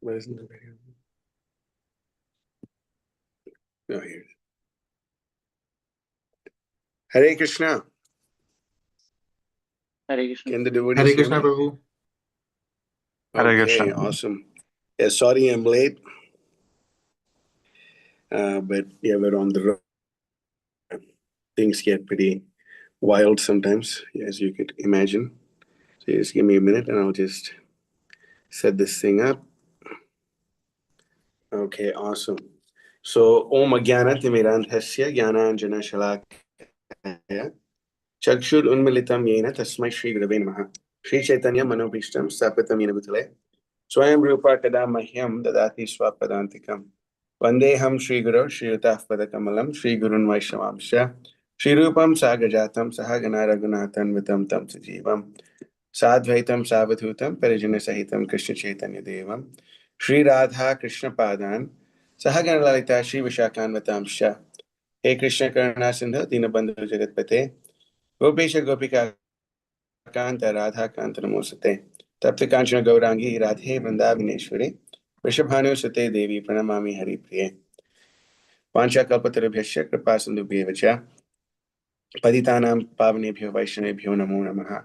Where's the video? Oh, here. Hare Krishna. Hare Krishna. Can the devotees Hare hear Krishna, me? Prabhu. Hare Okay, Krishna. awesome. Yeah, sorry I'm late. But yeah, we're on the road. Things get pretty wild sometimes, as you could imagine. So just give me a minute and I'll just set this thing up. Okay, awesome. So, Om Ajnana Timirandhasya Jnananjana Shalakaya Chakshur Unmilitam Yena Tasmai Shri Gurave Namaha Shri Chaitanya Manobhishtam Stapitam Yena Bhutale Swayam Rupa Kada Mahyam Dadati Swapadantikam Vandeham Shri Guru Shri Utaf Padakamalam Shri Gurun Vaishnavamsha Shri Rupam Sagajatam Sahagana Raghunathan Vitam Tam Sajivam Sadvaitam Savadhutam Parijana Sahitam Krishna Chaitanya Devam Shri Radha Krishna Padan Sahagana Lalita Shri Vishakan Vatamsha He Krishna Karna Sindhu Dinabandhu Jagatpate Gopesha Gopika Kanta Radha Kanta Namosate Tapta Kanchana Gaurangi Radhe Vrindavaneshwari Vrishabhanu Sate Devi Pranamami Hari Priye Pancha Kalpatarabhyasya Kripa Sindhubhyevacha Paditanam Pavanebhyo Vaishnavebhyo Namo Namaha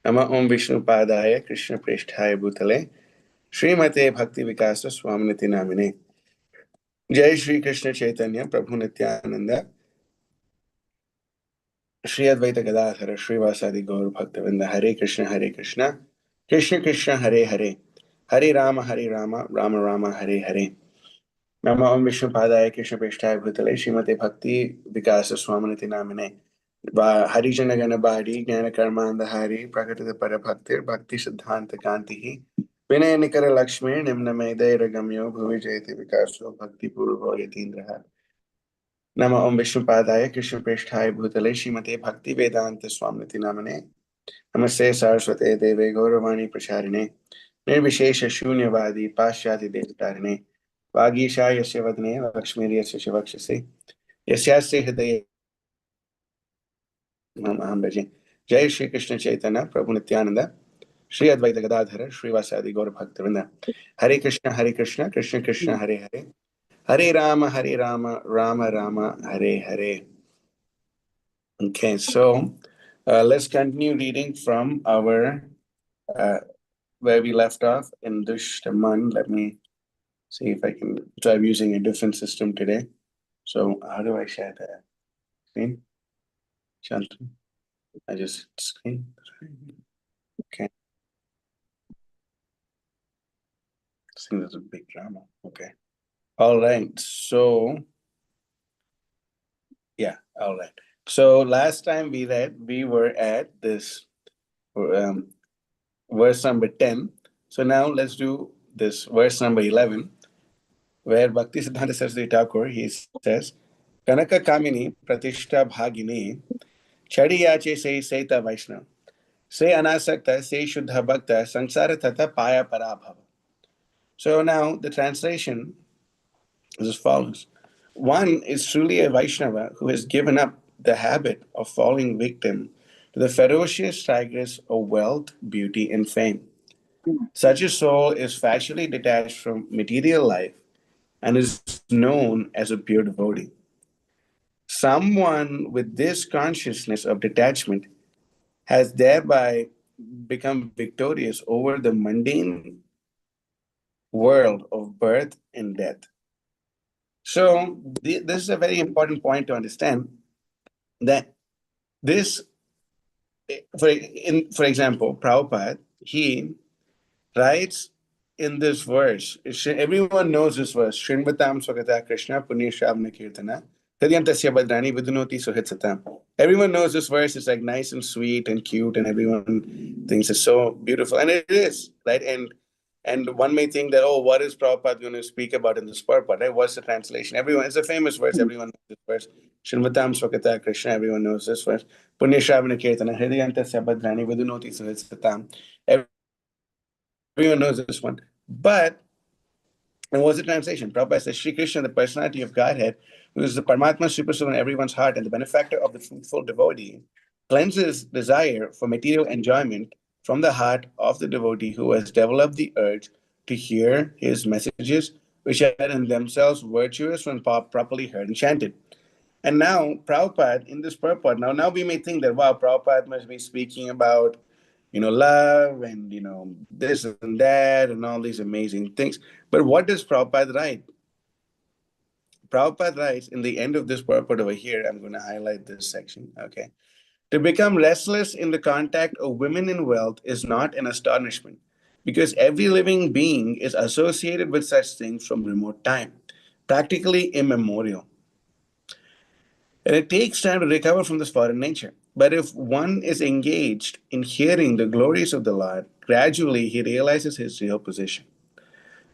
Nama Om Vishnu Padaya Krishna Preshthaya Bhutale Srimate Bhakti Vikasa Swaminati Namine Jai Shri Krishna Chaitanya Prabhu Nityananda Shri Advaita Gadadhara Srivasadi Gaur Bhaktavinda Hare Krishna Krishna Krishna Hare Hare Hare Rama Rama Rama Hare Hare Nama Om Vishnu Padaya Krishna Preshthaya Bhutale Srimate Bhakti Vikasa Swaminati Namine Harijana Gana Bhari Jnana Karmanda Hari Prakatita Parabhaktir Bhakti Siddhanta Kantihi Vinay Nikara Lakshmi Nimna Medai Ragamyo Bhuvi Jayati Vikaso Bhakti Purva Yatindraha Nama Om Vishnu Padaya Krishna Preshthaya Bhutale Srimate Bhakti Vedanta Swamiti Namane Namaste Saraswate Deve Gauravani Pracharine Nirvishesha Shunyavadi Paschati Devtarine Vagisha Yasya Vadne Lakshmi Yasya Shivakshase Yasyasya Hridaya Maham Bhaje Jai Shri Krishna Chaitanya Prabhu Nityananda Shri Advaita Gadadhara Srivasadi Gaur Bhaktavinda Hare Krishna Krishna Krishna Hare Hare Hare Rama Rama Rama Hare Hare. Okay, so let's continue reading from our where we left off in Dushtaman. Let me see if I can. So I'm using a different system today. So how do I share the screen? Shantu, I just screen. Okay. This thing is a big drama. Okay. All right. So yeah. All right. So last time we read, we were at this verse number 10. So now let's do this verse number 11, where Bhakti Siddhanta Saraswati Thakur, he says, Kanaka Kamini Pratishta Bhagini Chadiyache Se Seta Vaishnav Se Anasakta Se Shuddha Bhakta Sansara Tata Paya Parabhava. So now the translation is as follows. One is truly a Vaishnava who has given up the habit of falling victim to the ferocious tigers of wealth, beauty, and fame. Such a soul is factually detached from material life and is known as a pure devotee. Someone with this consciousness of detachment has thereby become victorious over the mundane world of birth and death. So this is a very important point to understand, that this, for example, Prabhupada, he writes in this verse, everyone knows this verse, Shrinvatam Swagata Krishna Punya Shavna Kirtana Tadyantasya Badrani Vidunoti Suhitsatam. Everyone knows this verse is like nice and sweet and cute, and everyone thinks it's so beautiful. And it is, right? And one may think that, oh, what is Prabhupada going to speak about in this purport, right? What's the translation? Everyone, it's a famous verse, everyone knows this verse. Shrinvatam Swagata Krishna, everyone knows this verse. Punya Shavna Kirtana Hridayantasya Badrani Vidunoti Suhitsatam. Everyone knows this one. But, and what's the translation? Prabhupada says, Sri Krishna, the personality of Godhead, who is the Paramatma Supersoul in everyone's heart and the benefactor of the fruitful devotee, cleanses desire for material enjoyment from the heart of the devotee who has developed the urge to hear his messages, which are in themselves virtuous when properly heard and chanted. And now, Prabhupada, in this purport, now we may think that, wow, Prabhupada must be speaking about, love and, this and that and all these amazing things. But what does Prabhupada write? Prabhupada writes in the end of this purport over here, I'm going to highlight this section, okay? To become restless in the contact of women in wealth is not an astonishment, because every living being is associated with such things from remote time, practically immemorial. And it takes time to recover from this foreign nature. But if one is engaged in hearing the glories of the Lord, gradually he realizes his real position.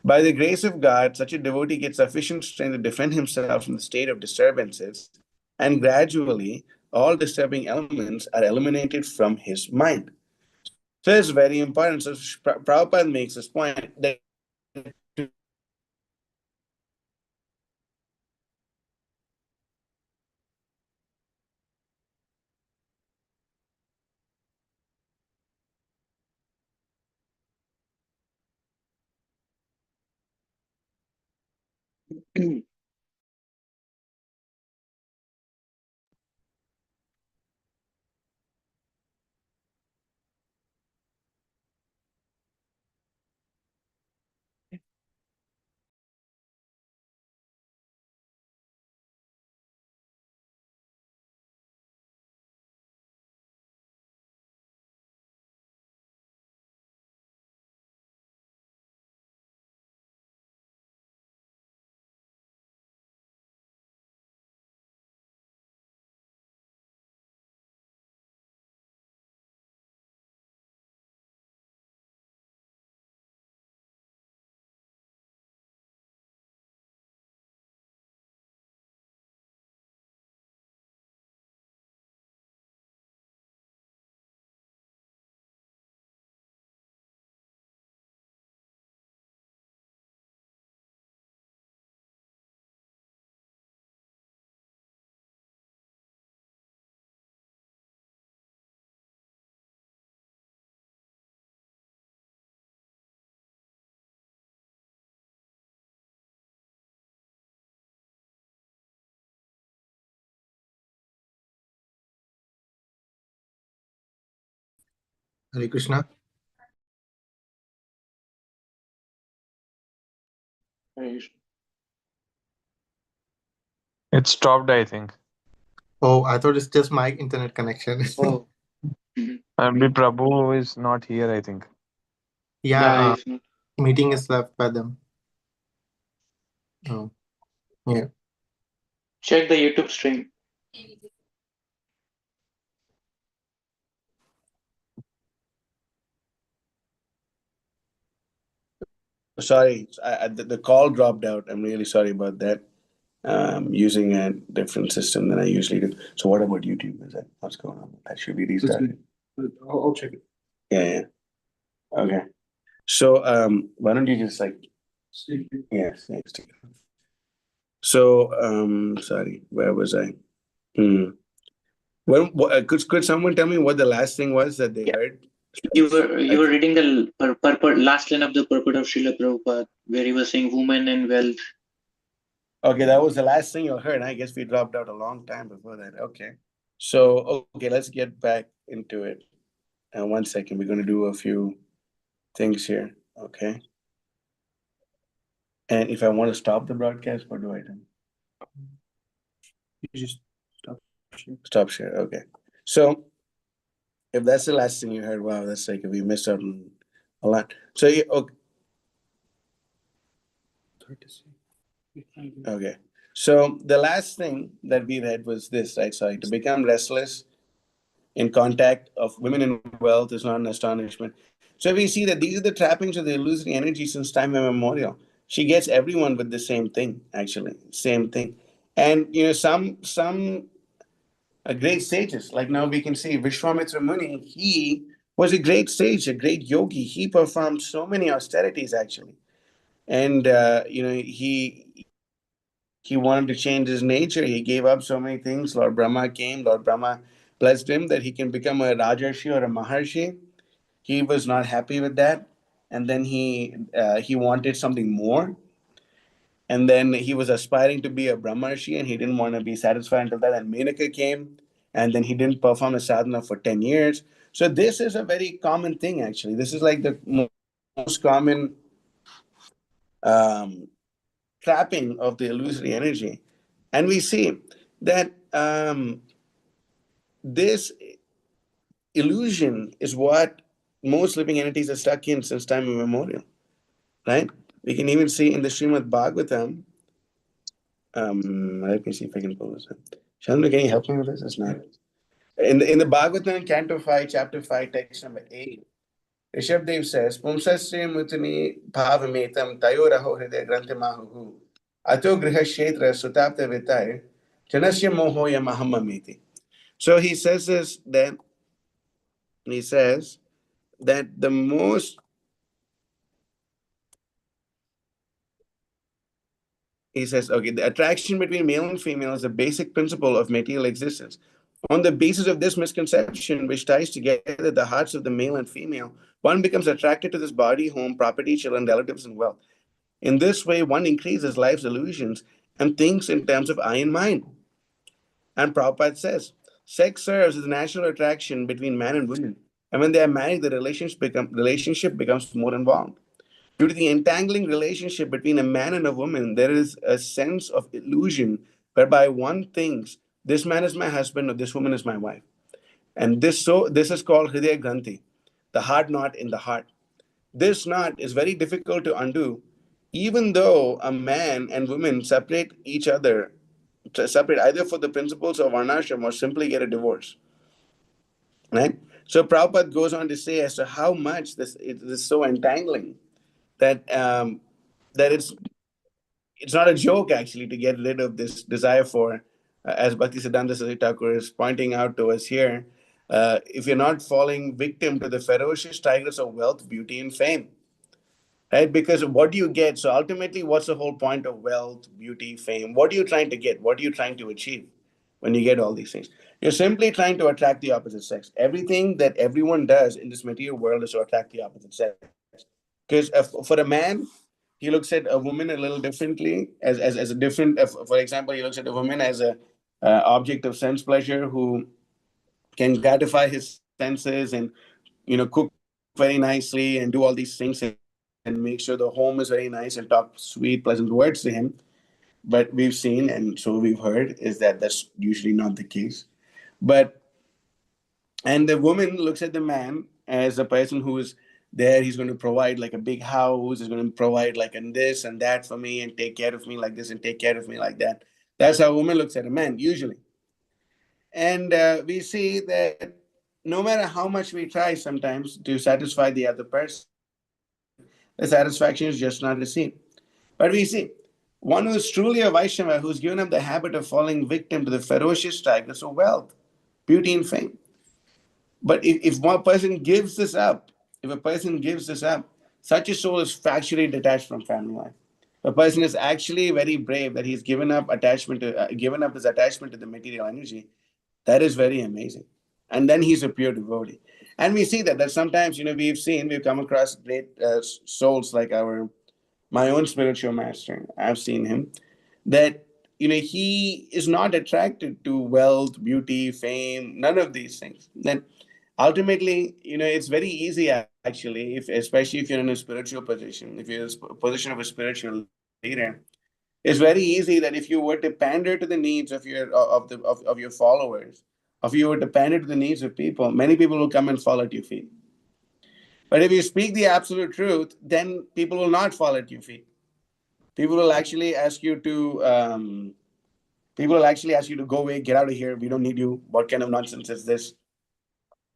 By the grace of God, such a devotee gets sufficient strength to defend himself from the state of disturbances, and gradually all disturbing elements are eliminated from his mind. So it's very important. So Prabhupada makes this point that Hare Krishna. It stopped, I think. Oh, I thought it's just my internet connection. Oh, Maybe Prabhu is not here, I think. Yeah, it's not. meeting is left by them. Oh, yeah. Check the YouTube stream. sorry, the call dropped out. I'm really sorry about that. Using a different system than I usually do. So what about YouTube? Is that what's going on? That should be restarted. I'll check it. Yeah. Okay. So why don't you just yes. So sorry, where was I? Well, could someone tell me what the last thing was that they heard? You were reading the last line of the purport of Srila Prabhupada, where he was saying women and wealth. Okay, that was the last thing you heard. I guess we dropped out a long time before that. Okay. So, okay, let's get back into it. 1 second, we're going to do a few things here. Okay. And if I want to stop the broadcast, what do I do? You just share. Stop share. Okay. So, if that's the last thing you heard, wow, that's like we missed out on a lot. So, okay. Okay. So the last thing that we read was this, right? Sorry, to become restless in contact of women in wealth is not an astonishment. So we see that these are the trappings of the illusory energy since time immemorial. She gets everyone with the same thing, actually, same thing. And some great sages, like now we can see Vishwamitra Muni. He was a great sage, a great yogi. He performed so many austerities, actually, and he wanted to change his nature. He gave up so many things. Lord Brahma came. Lord Brahma blessed him that he can become a Rajarshi or a Maharshi. He was not happy with that. and then he wanted something more, and then he was aspiring to be a Brahmarshi, and he didn't want to be satisfied until that. And Menaka came, and then he didn't perform a sadhana for 10 years. So this is a very common thing, actually. This is like the most common trapping of the illusory energy. And we see that this illusion is what most living entities are stuck in since time immemorial, right? We can even see in the Srimad Bhagavatam. Let me see if I can pull this up. Chandra, can you help me with this? It's not. In the Bhagavatam, Canto 5, Chapter 5, text number 8, Rishabdev says, Pumsasya mutani bhavametam tayoraho hridaya granthimahu ato grihashetra sutapta vitai janasya mohoya mahamamiti. So he says that the most the attraction between male and female is a basic principle of material existence. On the basis of this misconception, which ties together the hearts of the male and female, one becomes attracted to this body, home, property, children, relatives, and wealth. In this way, one increases life's illusions and thinks in terms of I and mine. And Prabhupada says, sex serves as a natural attraction between man and woman. And when they are married, the relationship becomes more involved. Due to the entangling relationship between a man and a woman, there is a sense of illusion whereby one thinks, this man is my husband or this woman is my wife. And this is called Hridaya Granthi, the heart knot in the heart. This knot is very difficult to undo, even though a man and woman separate either for the principles of varnashram or simply get a divorce. Right? So Prabhupada goes on to say as to how much this is so entangling that it's not a joke actually to get rid of this desire for, as Bhaktisiddhanta Saraswati Thakur is pointing out to us here, if you're not falling victim to the ferocious tigers of wealth, beauty, and fame. Right? Because what do you get? So ultimately, what's the whole point of wealth, beauty, fame? What are you trying to get? What are you trying to achieve when you get all these things? You're simply trying to attract the opposite sex. Everything that everyone does in this material world is to attract the opposite sex. Because for a man, he looks at a woman a little differently, as a different. For example, he looks at a woman as a object of sense pleasure who can gratify his senses and cook very nicely and do all these things and make sure the home is very nice and talk sweet, pleasant words to him. But we've seen, and so we've heard, is that that's usually not the case. And the woman looks at the man as a person who is there. He's going to provide like a big house. He's going to provide like this and that for me and take care of me like this and take care of me like that. That's how a woman looks at a man usually. And we see that no matter how much we try sometimes to satisfy the other person, the satisfaction is just not received. But we see one who is truly a Vaishnava, who's given up the habit of falling victim to the ferocious tigers of wealth, beauty, and fame. But if one person gives this up, such a soul is factually detached from family life. A person is actually very brave that he's given up his attachment to the material energy. That is very amazing. And then he's a pure devotee. And we see that sometimes, we've come across great souls like my own spiritual master. I've seen him, that, he is not attracted to wealth, beauty, fame, none of these things. Then ultimately, it's very easy actually, especially if you're in a spiritual position, if you're in a position of a spiritual leader, it's very easy that if you were to pander to the needs of your followers, if you were to pander to the needs of people, many people will come and fall at your feet. But if you speak the absolute truth, then people will not fall at your feet. People will actually ask you to go away, get out of here. We don't need you. What kind of nonsense is this?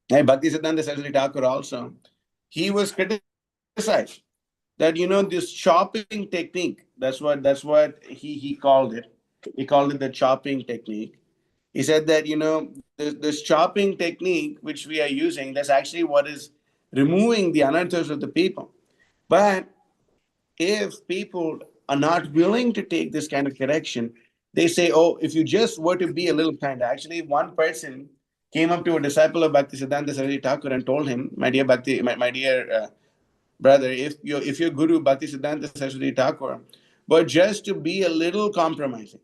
Hey, Bhaktisiddhanta Saraswati Thakur also, he was criticized that this chopping technique. That's what he called it. He called it the chopping technique. He said that this chopping technique which we are using, that's actually what is removing the anarthas of the people. But if people are not willing to take this kind of correction, they say, oh, if you just were to be a little kind. Actually, one person came up to a disciple of Bhaktisiddhanta Saraswati Thakur and told him, my dear brother, if your Guru Bhaktisiddhanta Saraswati Thakur, but just to be a little compromising,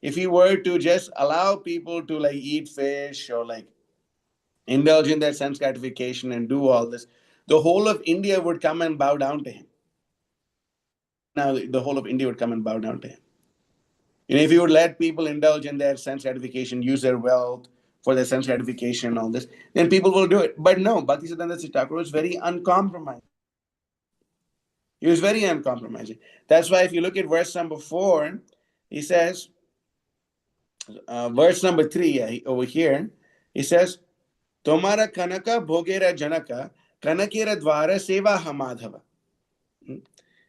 if he were to just allow people to like eat fish or like indulge in their sense gratification and do all this, the whole of India would come and bow down to him. Now the whole of India would come and bow down to him. If you would let people indulge in their sense gratification, use their wealth for their sense gratification and all this, then people will do it. But no, Bhaktisiddhanta Thakur was very uncompromising. He was very uncompromising. That's why if you look at verse number 4, he says, verse number 3, over here, he says, Tomara kanaka bhogera janaka kanakera dvara seva hamadhava.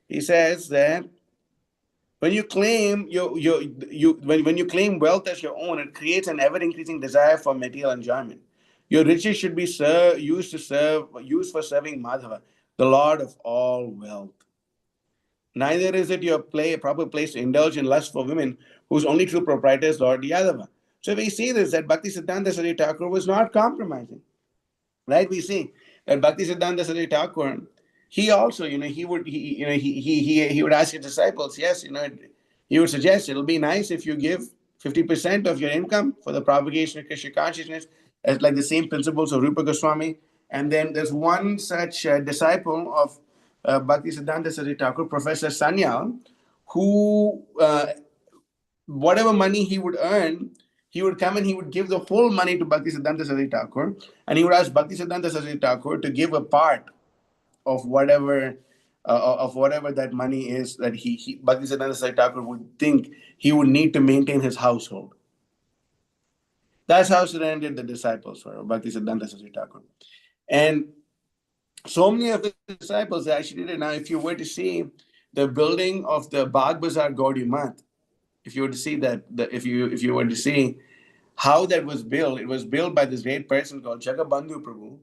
He says that when you claim when you claim wealth as your own, it creates an ever-increasing desire for material enjoyment. Your riches should be used for serving Madhava, the Lord of all wealth. Neither is it your proper place to indulge in lust for women, whose only true proprietor is Lord Yadava. So we see this, that Bhaktisiddhanta Saraswati Thakur was not compromising. Right? We see that Bhaktisiddhanta Saraswati Thakur, he also, he would ask his disciples, yes, he would suggest it'll be nice if you give 50% of your income for the propagation of Krishna consciousness, as like the same principles of Rupa Goswami. And then there's one such disciple of Bhaktisiddhanta Saraswati Thakur, Professor Sanyal, who whatever money he would earn, he would come and he would give the whole money to Bhaktisiddhanta Saraswati Thakur, and he would ask Bhaktisiddhanta Saraswati Thakur to give a part of whatever that money is that Bhaktisiddhanta Saraswati Thakur would think he would need to maintain his household. That's how surrendered the disciples were, Bhaktisiddhanta Saraswati Thakur. And so many of the disciples actually did it. Now, if you were to see the building of the Bagh Bazaar Gaudiya Math, if you were to see that, if you were to see how that was built, it was built by this great person called Jagabandhu Prabhu,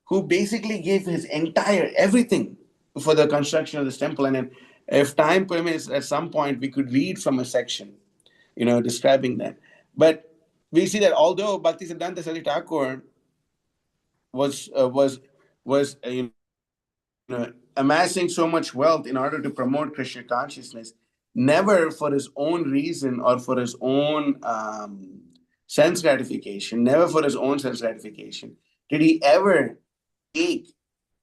who basically gave his entire everything for the construction of this temple. And if time permits, at some point we could read from a section, describing that. But we see that although Bhaktisiddhanta Saraswati Thakur was amassing so much wealth in order to promote Krishna consciousness, never for his own reason or for his own sense gratification, did he ever take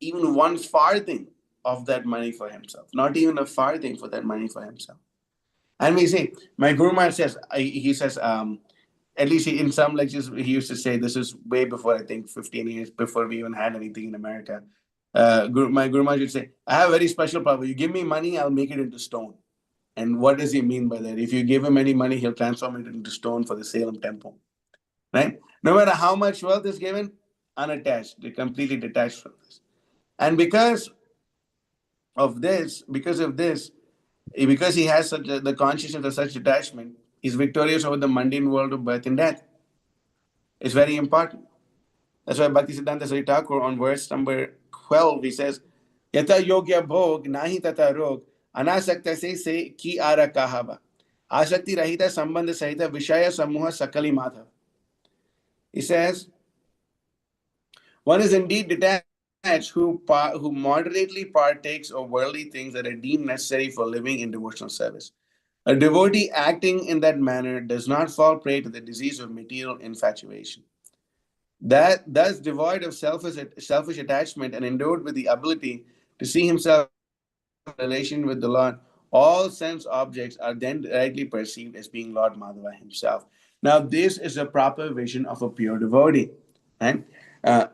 even one farthing of that money for himself, not even a farthing for that money for himself. And we say, my Guru Maharaj says, at least in some lectures, he used to say, this is way before, I think 15 years before we even had anything in America. My Guru Maharaj would say, I have a very special power. You give me money, I'll make it into stone. And what does he mean by that? If you give him any money, he'll transform it into stone for the Salem temple. Right? No matter how much wealth is given, unattached, they're completely detached from this. And because of this, because he has the consciousness of such detachment, he's victorious over the mundane world of birth and death. It's very important. That's why Bhaktisiddhanta Saraswati Thakur on verse number 12, he says, Yata yogya bhog nahi tata rog anasakta se ki ara kahava asakti rahita sambandha sahita vishaya samuha sakali madhav. He says, one is indeed detached who moderately partakes of worldly things that are deemed necessary for living in devotional service. A devotee acting in that manner does not fall prey to the disease of material infatuation. That thus devoid of selfish attachment and endowed with the ability to see himself in relation with the Lord, all sense objects are then rightly perceived as being Lord Madhava himself. Now, this is a proper vision of a pure devotee. Right?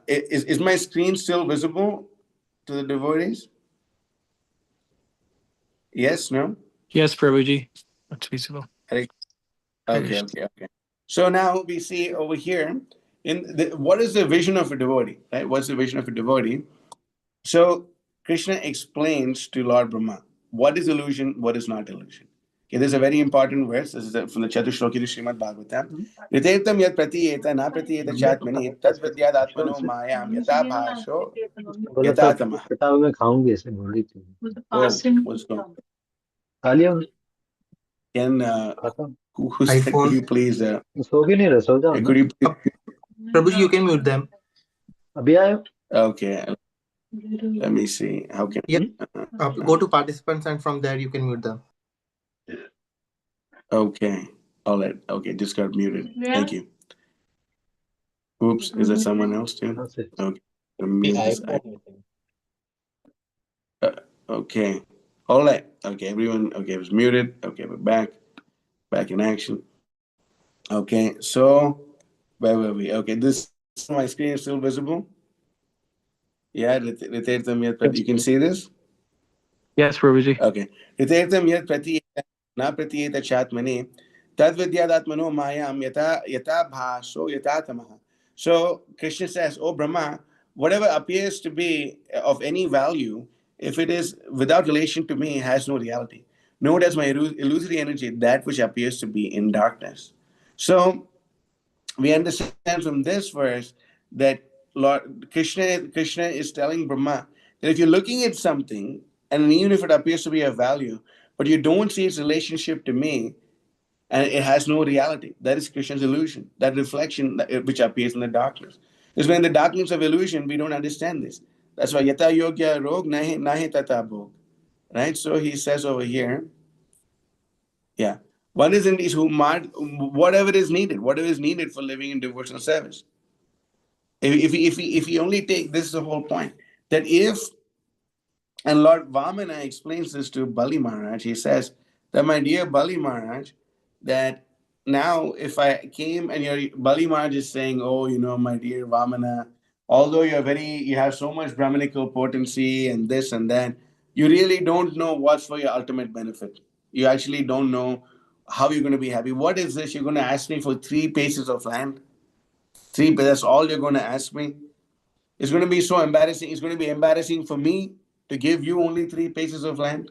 Is my screen still visible to the devotees? Yes, no? Yes, Prabhuji. It's visible. Okay. So now we see over here, what is the vision of a devotee? Right? What's the vision of a devotee? So Krishna explains to Lord Brahma what is illusion, what is not illusion. Okay, there's a very important verse. This is from the Chatushloki to Srimad Bhagavatam. Ritettam yat pratiyeta na pratiyeta chatmani tat pratyad atmano mayam yata bhasho yata tamah. मैं खाऊंगी ऐसे बोल रही थी What's going? खा लिया Can who said, could you please सो भी नहीं रहा सो जाओ could you please, Prabhuji, you can mute them. अभी आए okay, Let me see. How can Yeah. Go to participants and from there you can mute them. Okay. All right. Okay, just got muted. Thank you. Oops, is that someone else too? That's it. Okay. Mute this. Okay. All right. Okay, everyone. Okay, it was muted. Okay, we're back. Back in action. Okay, so where were we? Okay, this my screen is still visible. Yeah, you can see this. Yes, Prabhuji. Okay. Ritirtam yat pratiyeta na pratiyeta chatmane tad vidyadatmano mayam yata bhaso yata tamaha. So Krishna says, "Oh Brahma, whatever appears to be of any value, if it is without relation to me, has no reality. Nor does my illusory energy that which appears to be in darkness." So we understand from this verse that Lord Krishna is telling Brahma that if you're looking at something, and even if it appears to be of value, but you don't see its relationship to me, and it has no reality, that is Krishna's illusion, that reflection which appears in the darkness. Because when the darkness of illusion, we don't understand this. That's why yata yogya rog nahi tata bhog. Right? So he says over here, yeah. One is indeed whatever is needed for living in devotional service. If we only take this is the whole point that if and Lord Vamana explains this to Bali Maharaj, he says that my dear Bali Maharaj, that now if I came and your Bali Maharaj is saying, oh, my dear Vamana, although you have so much Brahmanical potency and this and that, you really don't know what's for your ultimate benefit. You actually don't know how you're going to be happy. What is this? You're going to ask me for 3 paces of land? That's all you're going to ask me? It's going to be so embarrassing. It's going to be embarrassing for me to give you only 3 paces of land.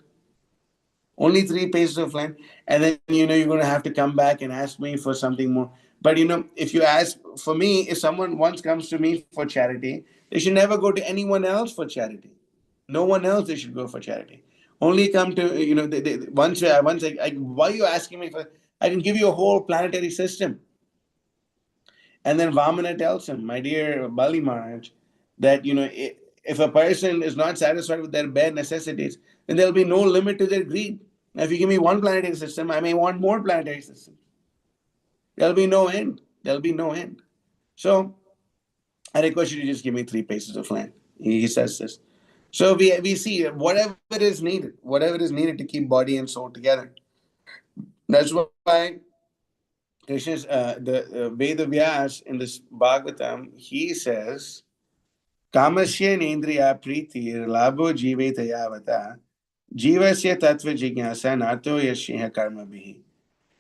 Only 3 paces of land. And then, you're going to have to come back and ask me for something more. But, if you ask for me, if someone once comes to me for charity, they should never go to anyone else for charity. No one else they should go for charity. Only come to, once why are you asking me for, I can give you a whole planetary system. And then Vamana tells him, my dear Bali Maharaj, that if a person is not satisfied with their bare necessities, then there'll be no limit to their greed. Now, if you give me one planetary system, I may want more planetary systems. There'll be no end. There'll be no end. So I request you to just give me 3 paces of land. He says this. So we see whatever is needed to keep body and soul together. That's why Krishna's the Veda Vyas in this Bhagavatam, he says, Kamasya nendriya pritir labho jiveta yavata jivasya tattva jignasa nato yashiha karma bihi.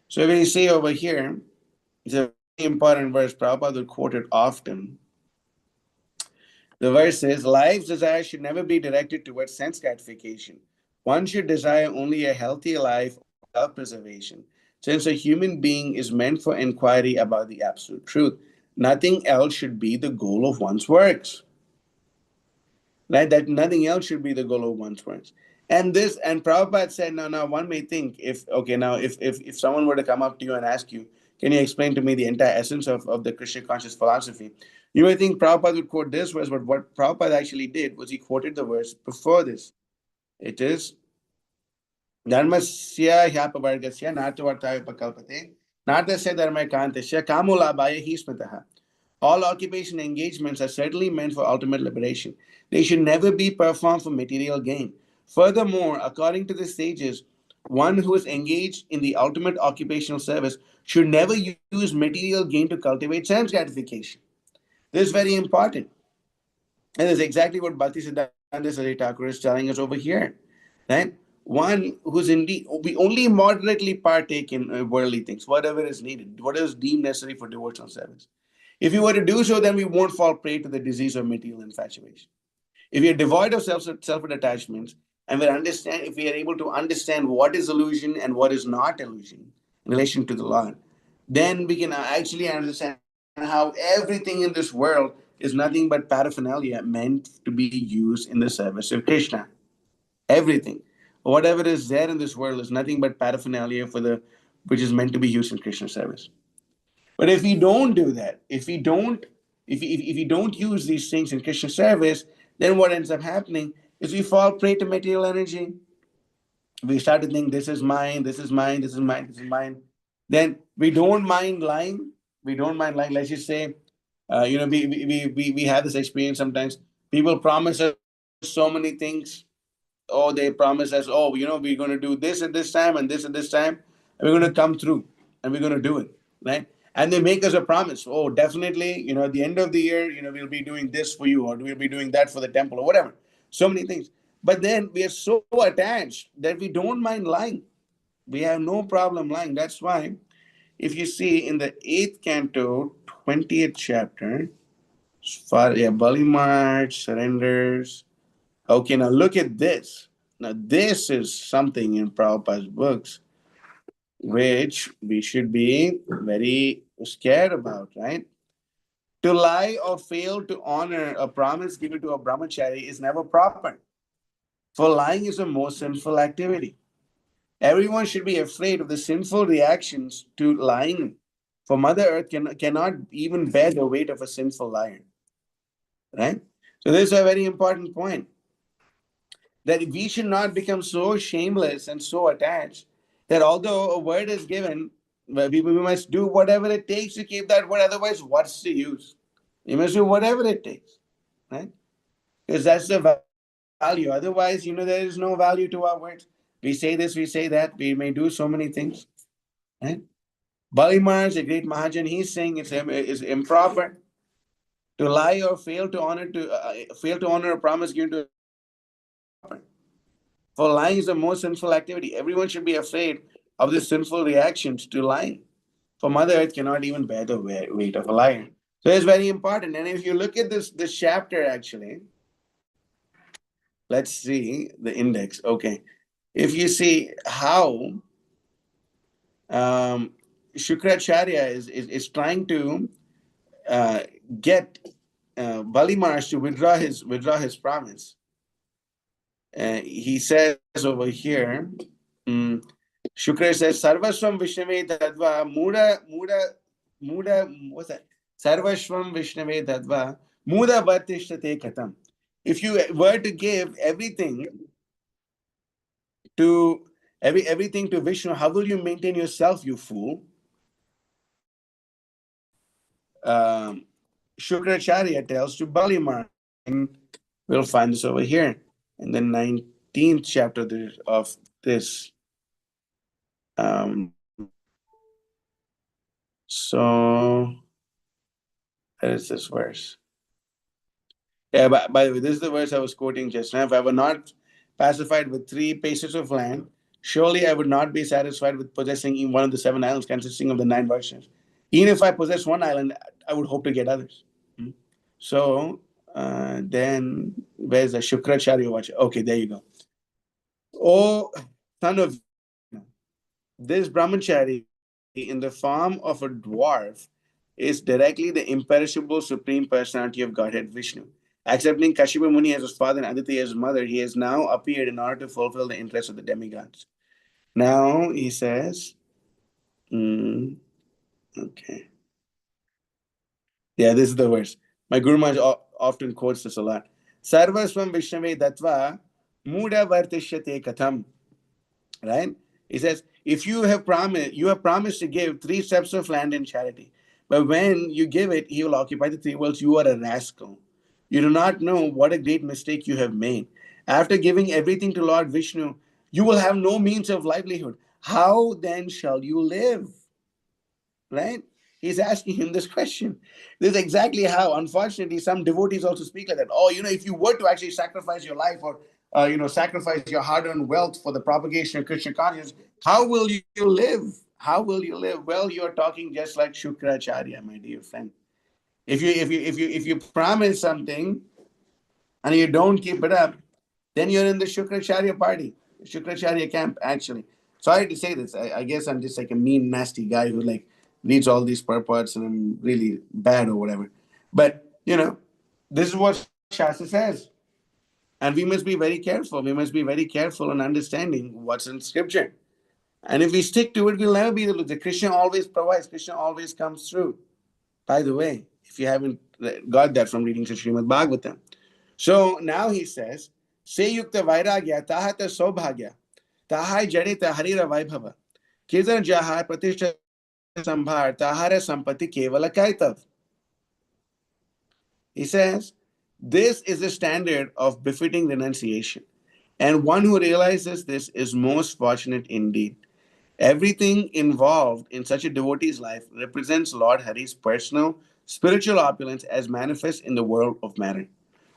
So we see over here, it's a very important verse, Prabhupada would quote it often. The verse says, life's desire should never be directed towards sense gratification. One should desire only a healthy life of self-preservation, since a human being is meant for inquiry about the absolute truth. Nothing else should be the goal of one's works. Right? That nothing else should be the goal of one's works. And Prabhupada said, now one may think, if someone were to come up to you and ask you, can you explain to me the entire essence of the Krishna conscious philosophy? You may think Prabhupada would quote this verse, but what Prabhupada actually did was he quoted the verse before this. It is Dharmasya hyapavargasya natavartaya pakalpate natasya dharmakantasya kamulabhaya hismataha. All occupation engagements are certainly meant for ultimate liberation. They should never be performed for material gain. Furthermore, according to the sages, one who is engaged in the ultimate occupational service should never use material gain to cultivate sense gratification. This is very important. And that's exactly what Bhaktisiddhanta Saraswati Thakur is telling us over here. Right? One who's indeed, we only moderately partake in worldly things, whatever is needed, what is deemed necessary for devotional service. If you were to do so, then we won't fall prey to the disease of material infatuation. If we are devoid of self-attachments, and if we are able to understand what is illusion and what is not illusion in relation to the Lord, then we can actually understand how everything in this world is nothing but paraphernalia meant to be used in the service of Krishna. Everything. Whatever is there in this world is nothing but paraphernalia which is meant to be used in Krishna's service. But if we don't do that, if we don't use these things in Krishna's service, then what ends up happening is we fall prey to material energy. We start to think this is mine, this is mine, this is mine, this is mine. Then we don't mind lying. We don't mind lying. Let's just say, we have this experience sometimes. People promise us so many things. Oh, they promise us, oh, we're going to do this at this time and this at this time. And we're going to come through and we're going to do it, right? And they make us a promise. Oh, definitely, at the end of the year, we'll be doing this for you, or we'll be doing that for the temple, or whatever. So many things. But then we are so attached that we don't mind lying. We have no problem lying. That's why, if you see in the 8th canto, 20th chapter, Balimar surrenders. Okay, now look at this. Now, this is something in Prabhupada's books which we should be very scared about, right? To lie or fail to honor a promise given to a brahmachari is never proper. For lying is a most sinful activity. Everyone should be afraid of the sinful reactions to lying. For Mother Earth cannot even bear the weight of a sinful liar. Right? So this is a very important point. That we should not become so shameless and so attached that although a word is given, we must do whatever it takes to keep that word. Otherwise, what's the use? You must do whatever it takes. Right? Because that's the value. Otherwise, there is no value to our words. We say this, we say that. We may do so many things. Right? Balimar is a great Mahajan. He's saying it's improper to lie or fail to honor a promise given to. For lying is the most sinful activity. Everyone should be afraid of the sinful reactions to lying. For Mother Earth cannot even bear the weight of a liar. So it's very important. And if you look at this chapter, actually, let's see the index. Okay. If you see how Shukracharya is trying to get Balimar to withdraw his promise. He says over here, Shukra says, Sarvaswam Vishnave Dadva what's that? Sarvaswam Vishnave Dadva Muda Bhattishtate Katam. If you were to give everything to Vishnu, how will you maintain yourself, you fool? Shukracharya tells to Balimar, and we'll find this over here in the 19th chapter of this. So where is this verse? Yeah, by the way, this is the verse I was quoting just now. If I were not pacified with 3 paces of land, surely I would not be satisfied with possessing even one of the 7 islands consisting of the 9 Vaishnavas. Even if I possess one island, I would hope to get others. So then where's the Shukracharya watch? Okay, there you go. Oh, son of this brahmachari in the form of a dwarf is directly the imperishable supreme personality of Godhead Vishnu. Accepting Kashyapa Muni as his father and Aditi as his mother, he has now appeared in order to fulfill the interests of the demigods. Now he says, okay. Yeah, this is the verse. My Guru Maharaj often quotes this a lot. Sarvasvam Vishnave Datva Muda Vartishyate Katham. Right? He says, if you have promised to give 3 steps of land in charity, but when you give it, he will occupy the 3 worlds. You are a rascal. You do not know what a great mistake you have made. After giving everything to Lord Vishnu, you will have no means of livelihood. How then shall you live? Right? He's asking him this question. This is exactly how, unfortunately, some devotees also speak like that. Oh, if you were to actually sacrifice your life or sacrifice your hard-earned wealth for the propagation of Krishna consciousness, how will you live? How will you live? Well, you're talking just like Shukracharya, my dear friend. If you promise something and you don't keep it up, then you're in the Shukracharya party, Shukracharya camp, actually. Sorry to say this. I guess I'm just like a mean, nasty guy who reads all these purports and I'm really bad or whatever. But, this is what Shastra says. And we must be very careful. We must be very careful in understanding what's in scripture. And if we stick to it, we'll never be able to. The Krishna always provides. Krishna always comes through. By the way, if you haven't got that from reading Srimad Bhagavatam. So now he says, Se yukta vairagya tahata sobhagya, tahai jadita harira vaibhava, kirtan jahar pratishtha sambhar, tahara sampati kevala kaitav. He says, this is the standard of befitting renunciation. And one who realizes this is most fortunate indeed. Everything involved in such a devotee's life represents Lord Hari's personal spiritual opulence as manifest in the world of matter.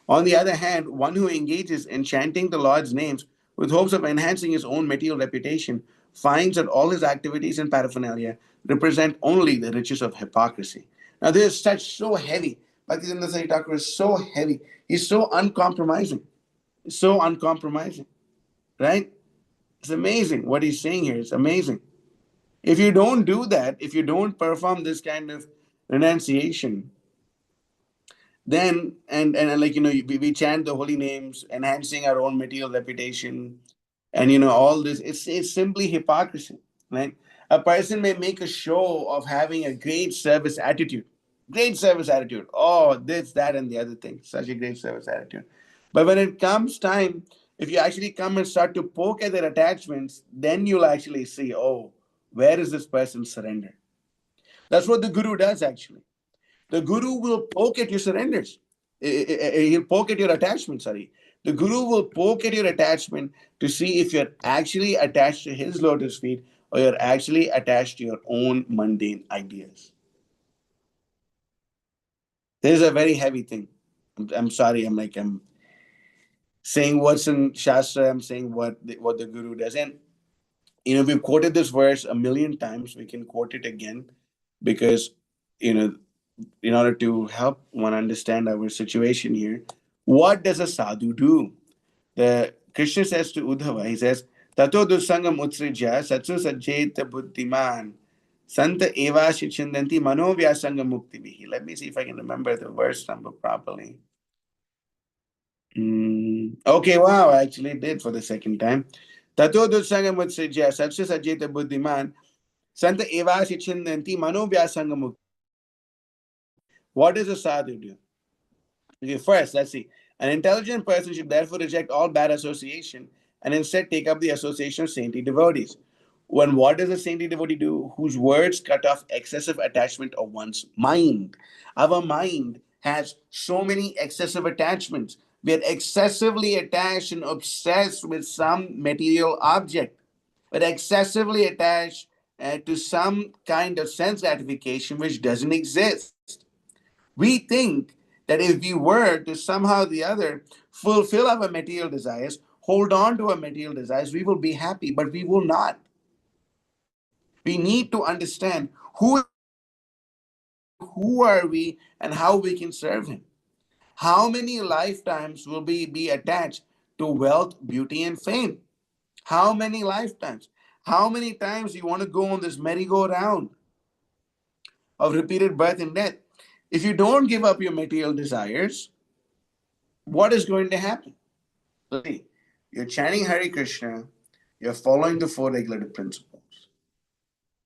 On the other hand, one who engages in chanting the Lord's names with hopes of enhancing his own material reputation finds that all his activities and paraphernalia represent only the riches of hypocrisy. Now, this is so heavy. Bhaktisiddhanta Saraswati Thakur is so heavy. He's so uncompromising. So uncompromising. Right? It's amazing what he's saying here. It's amazing. If you don't do that, if you don't perform this kind of renunciation, then and like we chant the holy names, enhancing our own material reputation, and all this. It's simply hypocrisy, right? A person may make a show of having a great service attitude, Oh, this, that, and the other thing. Such a great service attitude. But when it comes time, if you actually come and start to poke at their attachments, then you'll actually see, oh, where is this person surrender? That's what the Guru does actually. The Guru will poke at your surrenders. He'll poke at your attachment, sorry. The Guru will poke at your attachment to see if you're actually attached to his lotus feet or you're actually attached to your own mundane ideas. This is a very heavy thing. I'm sorry, I'm saying what's in Shastra, I'm saying what the Guru does. And we've quoted this verse a million times. We can quote it again because, in order to help one understand our situation here, what does a sadhu do? The Krishna says to Uddhava, he says, Tato dusangam utsrijya satsu sajjeta buddhiman santa eva shichindanti mano vyasangam muktivihi. Let me see if I can remember the verse number properly. Okay, wow, I actually did for the second time. Tato dusangam utsrijya satsu sajjeta buddhiman santa eva shichindanti mano vyasangam muktivihi. What does a sadhu do? Okay, first, let's see. An intelligent person should therefore reject all bad association and instead take up the association of saintly devotees. What does a saintly devotee do? Whose words cut off excessive attachment of one's mind. Our mind has so many excessive attachments. We are excessively attached and obsessed with some material object. But excessively attached to some kind of sense gratification which doesn't exist. We think that if we were to somehow or the other fulfill our material desires, hold on to our material desires, we will be happy, but we will not. We need to understand who are we and how we can serve him. How many lifetimes will we be attached to wealth, beauty, and fame? How many lifetimes? How many times you want to go on this merry-go-round of repeated birth and death? If you don't give up your material desires, what is going to happen? You're chanting Hare Krishna, you're following the four regulative principles,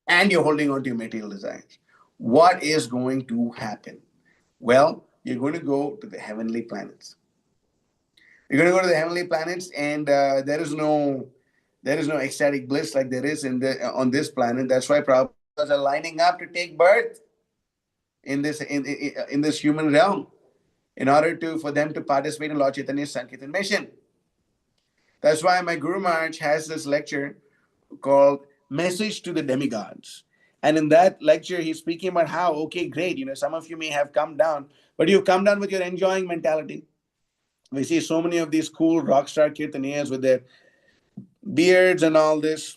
and you're holding on to your material desires. What is going to happen? Well, you're going to go to the heavenly planets. You're going to go to the heavenly planets, and there is no ecstatic bliss like there is on this planet. That's why Prabhupada are lining up to take birth in this human realm in order for them to participate in Lord Chaitanya's Sankirtan mission. That's why my Guru Maharaj has this lecture called Message to the Demigods. And in that lecture, he's speaking about how, okay, great, some of you may have come down, but you've come down with your enjoying mentality. We see so many of these cool rock star kirtaniyas with their beards and all this.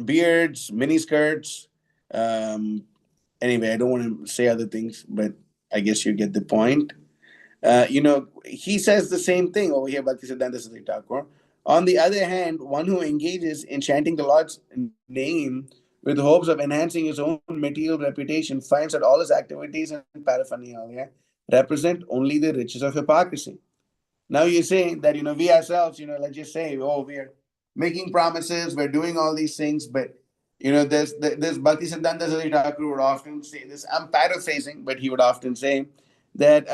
Beards, mini skirts. Anyway, I don't want to say other things, but I guess you get the point. He says the same thing over here, Bhaktisiddhanta Saraswati Thakur. On the other hand, one who engages in chanting the Lord's name with hopes of enhancing his own material reputation finds that all his activities and paraphernalia represent only the riches of hypocrisy. Now you say that, we ourselves, let's just say, we are making promises, we're doing all these things, but, this Bhaktisiddhanta Saraswati Thakur would often say this. I'm paraphrasing, but he would often say that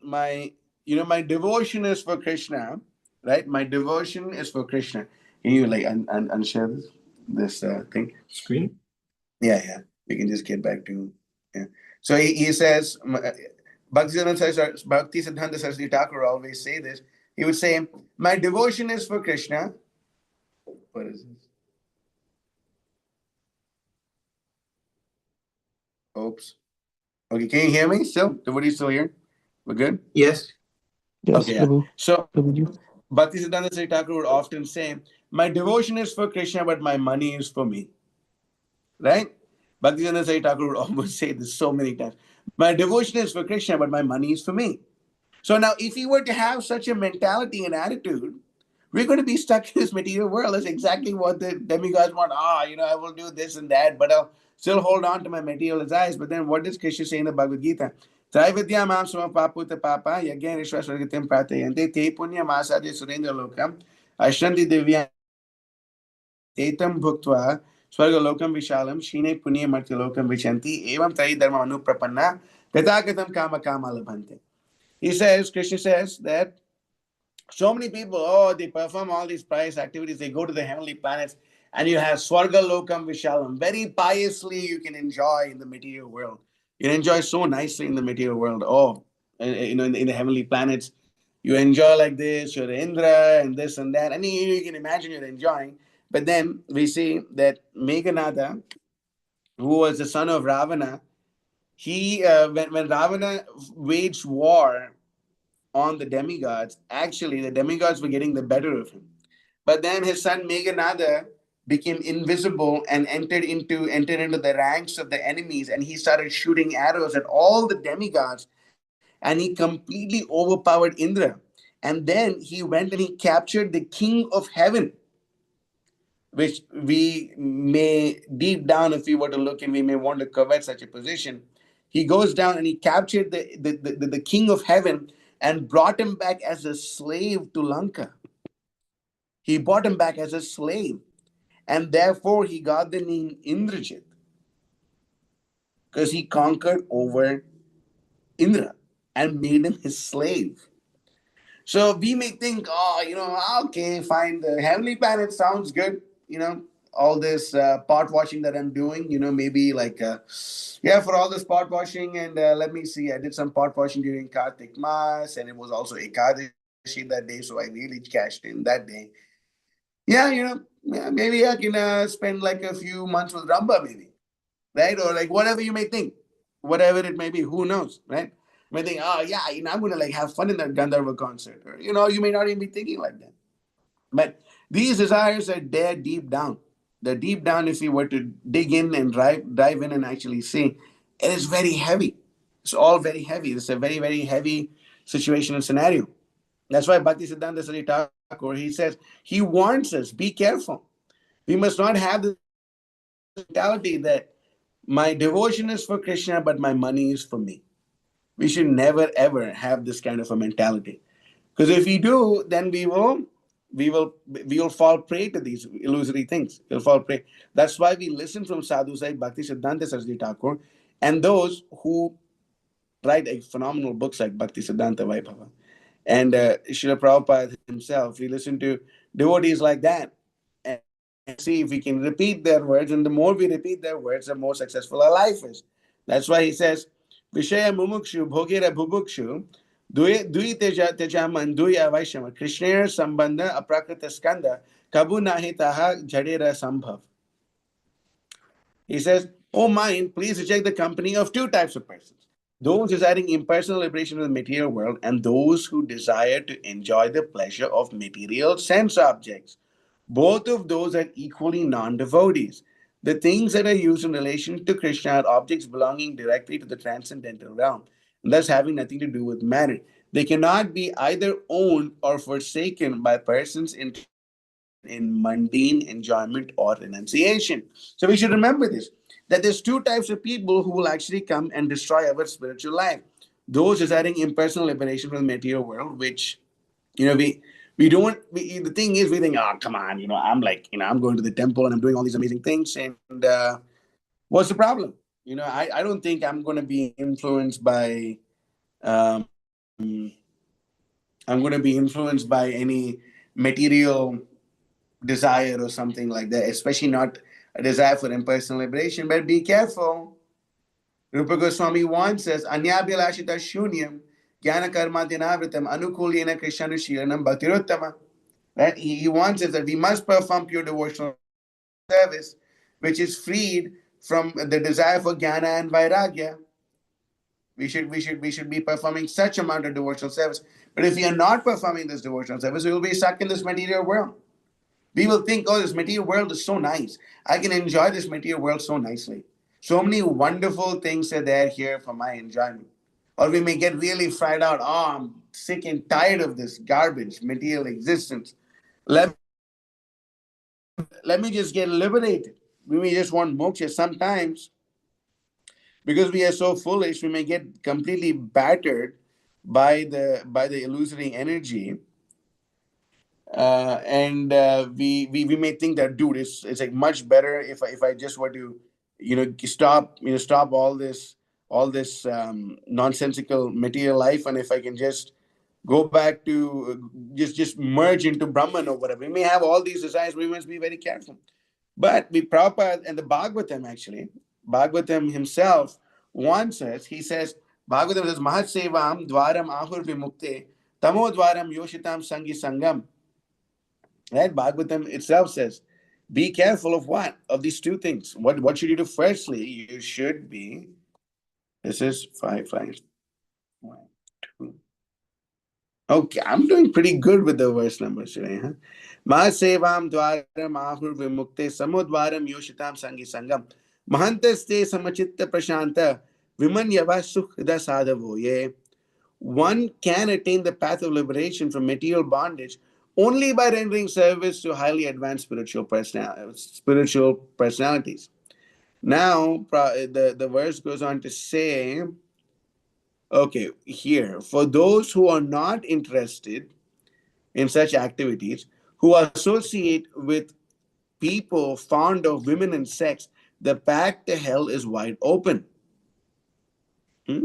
my my devotion is for Krishna, right? My devotion is for Krishna. Can you like unshare this thing? Screen? Yeah. We can just get back to, yeah. So he says, Bhaktisiddhanta Saraswati Thakur always say this. He would say, my devotion is for Krishna. What is this? Oops. Okay, can you hear me still? Everybody still here? We're good? Yes. Yes, Okay, yeah. Prabhu. So Prabhuji. Bhaktisiddhanta Saraswati Thakur would often say, my devotion is for Krishna, but my money is for me. Right? Bhaktisiddhanta Saraswati Thakur would almost say this so many times. My devotion is for Krishna, but my money is for me. So now, if you were to have such a mentality and attitude, we're going to be stuck in this material world. That's exactly what the demigods want. I will do this and that, but I'll still hold on to my material desires. But then what does Krishna say in the Bhagavad Gita? Traividya mam sama paputa papa yagyan ishwasvargatim pratayante te punya masade surendra lokam ashranti divya tetam bhuktva swarga lokam vishalam shine punya martya lokam vichanti evam tai dharma anuprapanna tatagatam kama kama labhante. Krishna says that so many people, they perform all these pious activities, they go to the heavenly planets, and you have Swarga Lokam Vishalam. Very piously, you can enjoy in the material world. You enjoy so nicely in the material world. In the heavenly planets, you enjoy like this, you're Indra, and this and that. And you can imagine you're enjoying. But then we see that Meghanada, who was the son of Ravana, he when Ravana waged war on the demigods, actually the demigods were getting the better of him. But then his son Meghanada became invisible and entered into the ranks of the enemies, and he started shooting arrows at all the demigods, and he completely overpowered Indra. And then he went and he captured the king of heaven, which we may deep down, if we were to look, and we may want to covet such a position. He goes down and he captured the king of heaven and brought him back as a slave to Lanka. He brought him back as a slave. And therefore, he got the name Indrajit, because he conquered over Indra and made him his slave. So we may think, okay, fine, the heavenly planet sounds good. All this pot washing that I'm doing, maybe like, for all this pot washing. And let me see, I did some pot washing during Kartik Mas, and it was also Ekadashi that day. So I really cashed in that day. Maybe I can spend like a few months with Ramba, maybe, right? Or like whatever you may think, whatever it may be, who knows, right? You may think, I'm going to like have fun in that Gandharva concert. Or, you may not even be thinking like that. But these desires are there deep down. They're deep down. If you were to dig in and dive in and actually see, it is very heavy. It's all very heavy. It's a very, very heavy situation and scenario. That's why Bhaktisiddhanta Saraswati Thakur, he says, he warns us, be careful. We must not have the mentality that my devotion is for Krishna, but my money is for me. We should never, ever have this kind of a mentality. Because if we do, then we will fall prey to these illusory things. We'll fall prey. That's why we listen from sadhus like Bhaktisiddhanta Saraswati Thakur and those who write phenomenal books like Bhaktisiddhanta Vaibhava. And Srila Prabhupada himself, we listen to devotees like that and see if we can repeat their words. And the more we repeat their words, the more successful our life is. That's why he says, Vishaya Mumukshu, Bhogera Bhubukshu, Dui Tejaman, Duya Vaishama, Krishna Sambandha, Aprakrita Skanda, Kabu Nahitaha Jadera Sambhav. He says, oh mind, please reject the company of two types of persons. Those desiring impersonal liberation of the material world and those who desire to enjoy the pleasure of material sense objects. Both of those are equally non-devotees. The things that are used in relation to Krishna are objects belonging directly to the transcendental realm, and thus having nothing to do with matter. They cannot be either owned or forsaken by persons in mundane enjoyment or renunciation. So we should remember this, that there's two types of people who will actually come and destroy our spiritual life. Those desiring impersonal liberation from the material world, which, the thing is, we think, come on, I'm like, I'm going to the temple and I'm doing all these amazing things. And what's the problem? I don't think I'm going to be influenced by I'm going to be influenced by any material desire or something like that, especially not a desire for impersonal liberation. But be careful. Rupa Goswami once says, Anyabhilashita shunyam jnana karma dinavritam anukulyena krishnanushilanam bhaktirottama. Right? He wants us that we must perform pure devotional service, which is freed from the desire for jnana and vairagya. We should be performing such amount of devotional service. But if we are not performing this devotional service, we will be stuck in this material world. We will think, oh, this material world is so nice. I can enjoy this material world so nicely. So many wonderful things are there here for my enjoyment. Or we may get really fried out. Oh, I'm sick and tired of this garbage, material existence. Let me just get liberated. We may just want moksha. Sometimes, because we are so foolish, we may get completely battered by the illusory energy. And we may think that, dude, it's like much better if I just were to stop all this nonsensical material life, and if I can just go back to just merge into Brahman or whatever. We may have all these desires. We must be very careful. But the Prabhupada and the Bhagavatam, actually, Bhagavatam himself wants us. He says, Bhagavatam says, Mahat Sevam Dwaram Ahur Vimukte Tamo Dwaram Yoshitam Sangi Sangam. Right? Bhagavatam itself says, be careful of what? Of these two things. What should you do? Firstly, you should be. This is 5, 1, 2. Okay, I'm doing pretty good with the verse numbers today. Huh? Mahasevam dwaram ahur vimukte samodvaram yoshitam sangi sangam. Mahantaste samachitta prashanta vimanyava sukhda sadhavoye. One can attain the path of liberation from material bondage only by rendering service to highly advanced spiritual personalities. Now, the verse goes on to say, okay, here, for those who are not interested in such activities, who associate with people fond of women and sex, the path to hell is wide open. This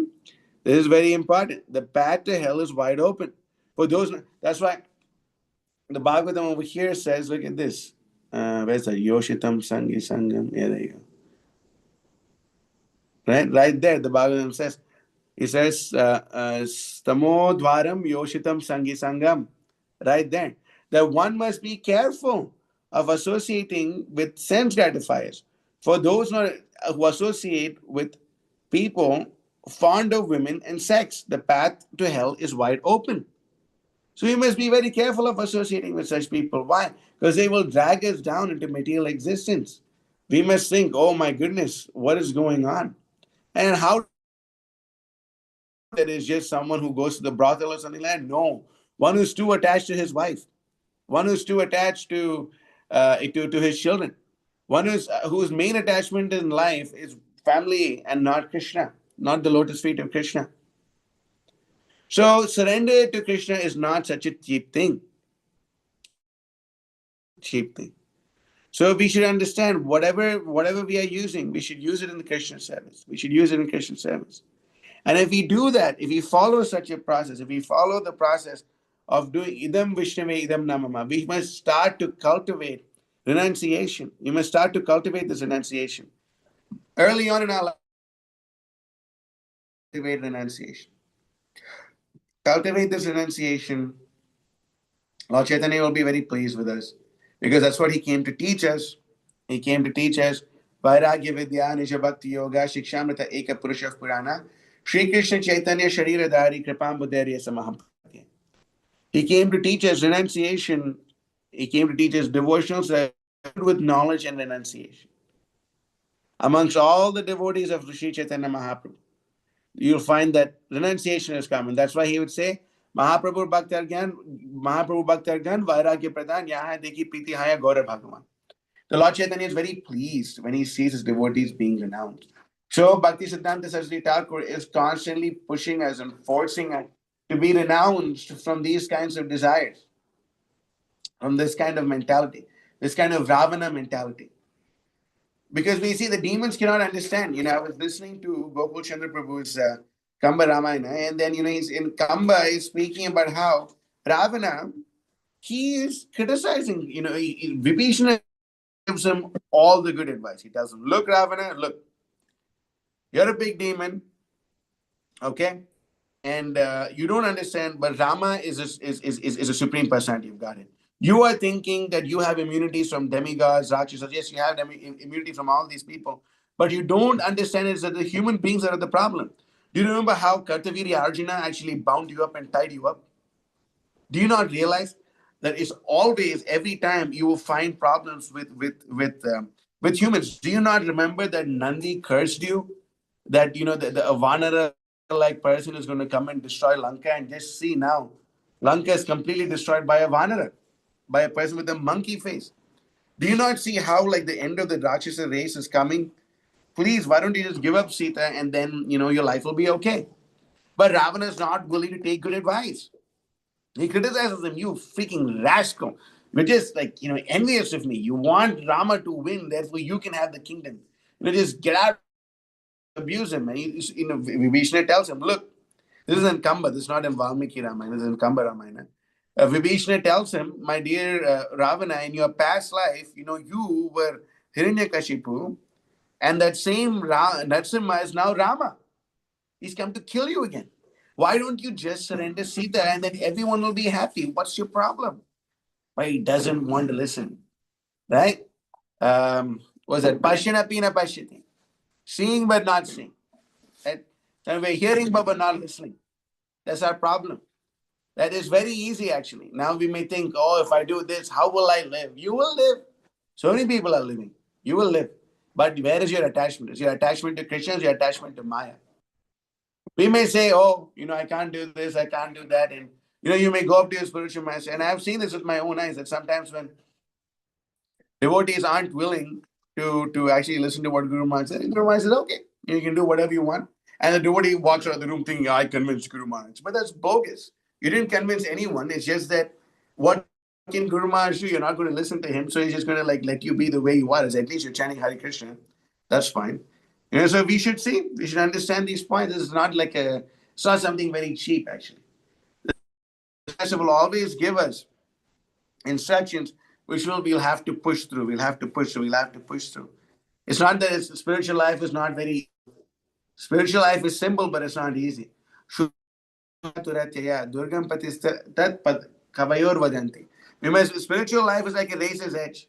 is very important. The path to hell is wide open. For those, that's why the Bhagavatam over here says, look at this. Where's that? Yoshitam Sangi Sangam. Yeah, there you go. Right there, the Bhagavatam says, it says, Stamo Dwaram Yoshitam Sangi Sangam. Right there. That one must be careful of associating with sense gratifiers. For those who associate with people fond of women and sex, the path to hell is wide open. So we must be very careful of associating with such people. Why? Because they will drag us down into material existence. We must think, oh my goodness, what is going on? And how that is just someone who goes to the brothel or something like that? No. One who's too attached to his wife. One who's too attached to his children. One whose main attachment in life is family and not Krishna, not the lotus feet of Krishna. So surrender to Krishna is not such a cheap thing. So we should understand whatever we are using, we should use it in the Krishna service. We should use it in Krishna service. And if we do that, if we follow such a process, if we follow the process of doing idam vishnave idam namama, we must start to cultivate renunciation. We must start to cultivate this renunciation. Early on in our life, cultivate renunciation. Cultivate this renunciation. Lord Chaitanya will be very pleased with us, because that's what he came to teach us. He came to teach us Vairagya Vidya Nija Bhakti Yoga Shikshamrita Eka Purusha Purana Shri Krishna Chaitanya Sharira Dhari Kripam Buddharya Samahampati. He came to teach us renunciation. He came to teach us devotional service with knowledge and renunciation. Amongst all the devotees of Sri Chaitanya Mahaprabhu, you'll find that renunciation is common. That's why he would say, Mahaprabhu Bhaktargan, Vairagya Pradhan, Yaha Dekhi Priti Haya Gaura Bhagavan. The Lord Chaitanya is very pleased when he sees his devotees being renounced. So Bhakti Siddhanta Saraswati Thakur is constantly pushing us and forcing us to be renounced from these kinds of desires, from this kind of mentality, this kind of Ravana mentality. Because we see the demons cannot understand. I was listening to Gokul Chandra Prabhu's Kamba Ramayana, and then, he's in Kamba is speaking about how Ravana, he is criticizing, Vibhishana gives him all the good advice. He tells him, look, Ravana, look, you're a big demon, okay? And you don't understand, but Rama is a supreme personality. You've got it. You are thinking that you have immunities from demigods, Rakshasas. Yes, you have immunity from all these people, but you don't understand is that the human beings are the problem. Do you remember how Kartaviri Arjuna actually bound you up and tied you up? Do you not realize that it's always, every time you will find problems with humans? Do you not remember that Nandi cursed you? That the Avanara like person is going to come and destroy Lanka, and just see now, Lanka is completely destroyed by a Vanara, by a person with a monkey face. Do you not see how like the end of the Rakshasa race is coming? Please, why don't you just give up Sita and then your life will be okay? But Ravana is not willing to take good advice. He criticizes him, you freaking rascal. You're just envious of me. You want Rama to win, therefore you can have the kingdom. Just get out, abuse him. And Vibhishana tells him, look, this is in Kamba, this is not in Valmiki Ramayana, this is in Kamba Ramayana. Vibhishana tells him, my dear Ravana, in your past life, you were Hiranyakashipu, and that same Narasimha is now Rama. He's come to kill you again. Why don't you just surrender Sita and then everyone will be happy? What's your problem? But he doesn't want to listen. Right? Was it Pashina Pina Pashiti? Seeing but not seeing. Right? And we're hearing but not listening. That's our problem. That is very easy actually. Now we may think, oh, if I do this, how will I live? You will live. So many people are living. You will live. But where is your attachment? Is your attachment to Krishna? Is your attachment to Maya? We may say, oh, I can't do this, I can't do that. And, you may go up to your spiritual master. And I've seen this with my own eyes, that sometimes when devotees aren't willing to actually listen to what Guru Maharaj said, Guru Maharaj says, okay, you can do whatever you want. And the devotee walks out of the room thinking, I convinced Guru Maharaj. But that's bogus. You didn't convince anyone. It's just that what can Guru Maharaj do? You're not going to listen to him. So he's just going to let you be the way you are. As at least you're chanting Hare Krishna. That's fine. So we should understand these points. This is not it's not something very cheap, actually. The master will always give us instructions which we'll have to push through. We'll have to push through. It's not that spiritual life is not very easy. Spiritual life is simple, but it's not easy. Spiritual life is like a razor's edge.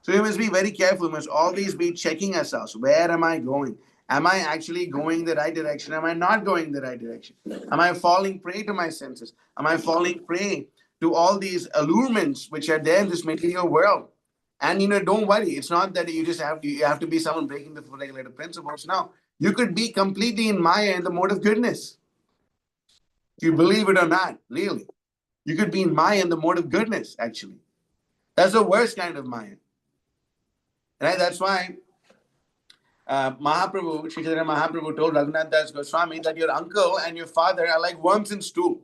So we must be very careful. We must always be checking ourselves. Where am I going? Am I actually going the right direction? Am I not going the right direction? Am I falling prey to my senses? Am I falling prey to all these allurements which are there in this material world? And don't worry. It's not that you have to be someone breaking the four regulated principles. No, you could be completely in Maya in the mode of goodness. If you believe it or not, really, you could be in Maya in the mode of goodness. Actually, that's the worst kind of Maya. Right? That's why Mahaprabhu, Sri Chaitanya Mahaprabhu told Raghunath Das Goswami that your uncle and your father are like worms in stool.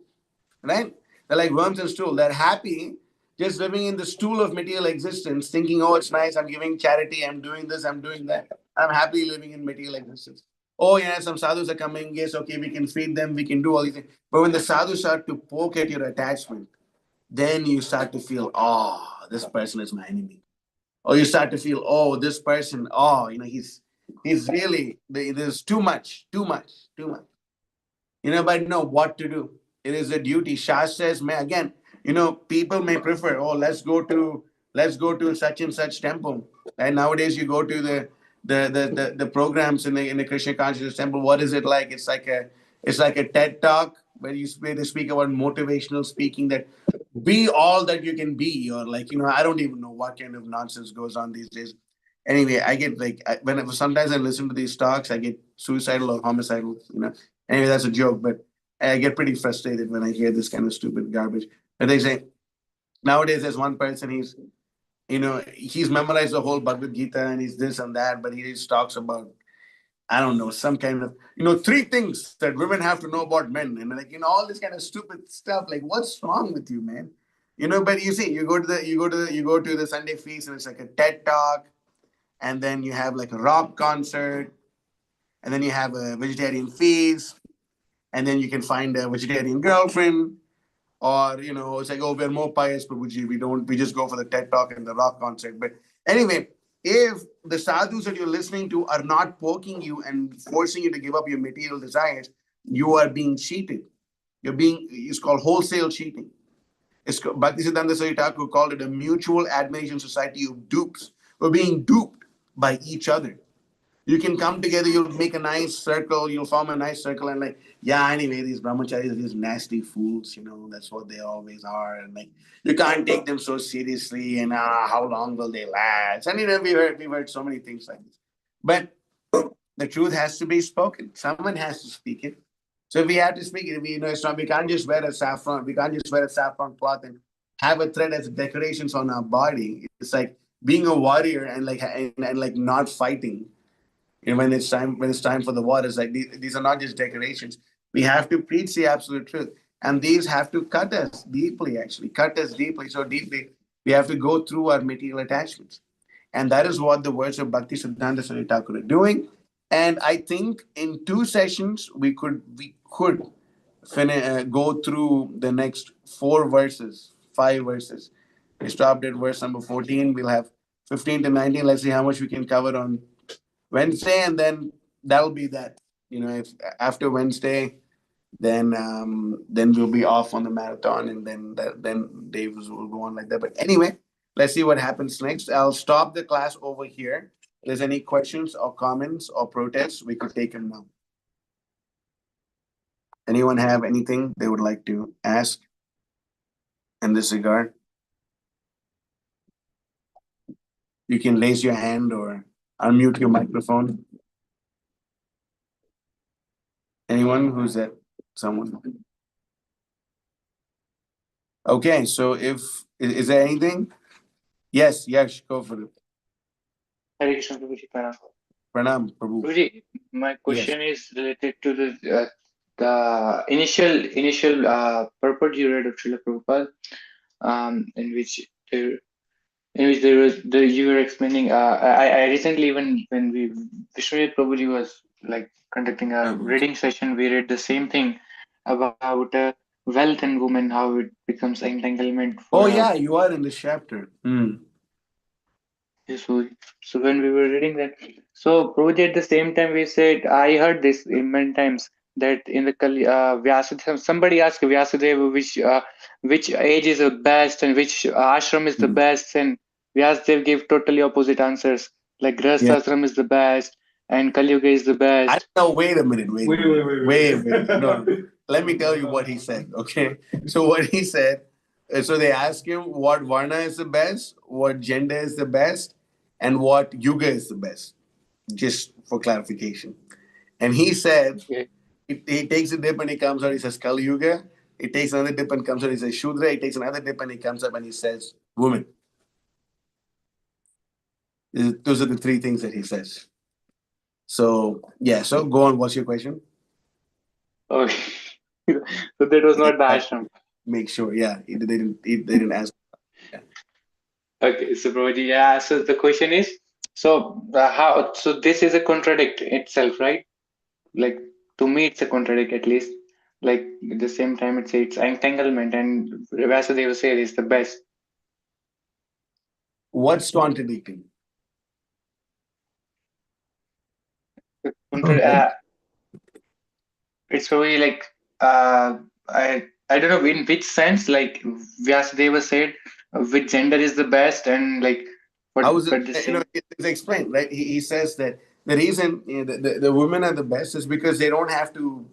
Right? They're like worms in stool. They're happy just living in the stool of material existence, thinking, oh, it's nice, I'm giving charity, I'm doing this, I'm doing that. I'm happily living in material existence. Oh, yeah, some sadhus are coming. Yes, okay, we can feed them, we can do all these things. But when the sadhus start to poke at your attachment, then you start to feel, oh, this person is my enemy. Or you start to feel, oh, this person, he's really, there's too much. But know what to do. It is a duty. Shastra says, again, people may prefer, oh, let's go to such and such temple. And nowadays you go to the programs in the Krishna Consciousness Temple. What is it like? It's like a TED talk where they speak about motivational speaking, that be all that you can be, or I don't even know what kind of nonsense goes on these days. Anyway, I get sometimes I listen to these talks, I get suicidal or homicidal. Anyway, that's a joke, but I get pretty frustrated when I hear this kind of stupid garbage. But they say nowadays there's one person, he's memorized the whole Bhagavad Gita and he's this and that, but he just talks about, I don't know, some kind of, 3 things that women have to know about men, and all this kind of stupid stuff. Like, what's wrong with you, man? But you see, you go to the Sunday feast and it's like a TED talk, and then you have like a rock concert, and then you have a vegetarian feast, and then you can find a vegetarian girlfriend. Or, it's like, oh, we're more pious, Prabhuji. We just go for the TED Talk and the rock concert. But anyway, if the sadhus that you're listening to are not poking you and forcing you to give up your material desires, you are being cheated. It's called wholesale cheating. Bhaktisiddhanta Saraswati Thakur called it a mutual admiration society of dupes. We're being duped by each other. You can come together, you'll make a nice circle, you'll form a nice circle, and like, yeah, anyway, these brahmacharis are these nasty fools, that's what they always are. And like, you can't take them so seriously, and how long will they last? And we've heard so many things like this. But the truth has to be spoken. Someone has to speak it. So if we have to speak it, we can't just wear a saffron cloth and have a thread as decorations on our body. It's like being a warrior and like not fighting. When it's time for the war, it's like these are not just decorations. We have to preach the absolute truth, and these have to cut us deeply. So deeply, we have to go through our material attachments, and that is what the words of Bhaktisiddhanta Saraswati Thakur are doing. And I think in 2 sessions we could go through the next 5 verses. We stopped at verse number 14. We'll have 15 to 19. Let's see how much we can cover on Wednesday, and then that'll be that. If after Wednesday, then we'll be off on the marathon, and then Dave will go on like that. But anyway, let's see what happens next. I'll stop the class over here. If there's any questions or comments or protests, we could take them now. Anyone have anything they would like to ask in this regard? You can raise your hand or unmute your microphone. Anyone? Who's that? Someone? Okay, so is there anything? Yes, go for it. Hare Krishna, Prabhuji. Pranam, Prabhu. Prabhuji, my question is related to the initial purport you read of Srila Prabhupada, in which there was you were explaining. I recently, when Vishwanath Prabhuji was like conducting a reading session, we read the same thing about wealth and women, how it becomes entanglement. Oh yeah, you are in this chapter. So when we were reading that, so Prabhuji, at the same time we said, I heard this many times, that in the Vyasadeva, somebody asked Vyasadeva which age is the best and which ashram is the best, and Vyasadeva gave totally opposite answers, like Grihasthashram is the best and Kali Yuga is the best. Wait a minute. Wait. No, let me tell you what he said. Okay, so what he said. So they asked him what varna is the best, what gender is the best, and what yuga is the best, just for clarification. And he said, he takes a dip and he comes out, he says Kali Yuga. He takes another dip and comes out, he says Shudra. He takes another dip and he comes up and he says woman. Those are the 3 things that he says. So, yeah, so go on. What's your question? Okay. So that was not the ashram. Make sure, yeah, they didn't ask. Yeah. Okay, so Prabhuji, yeah. So the question is, so this is a contradict itself, right? Like, to me, it's a contradict at least. Like at the same time, it's entanglement, and Vyasadeva says it's the best. What's contradicting? It's probably like I don't know in which sense, like Vyasadeva said which gender is the best, and like how is it? It's explained, right? He says that the reason the women are the best is because they don't have to.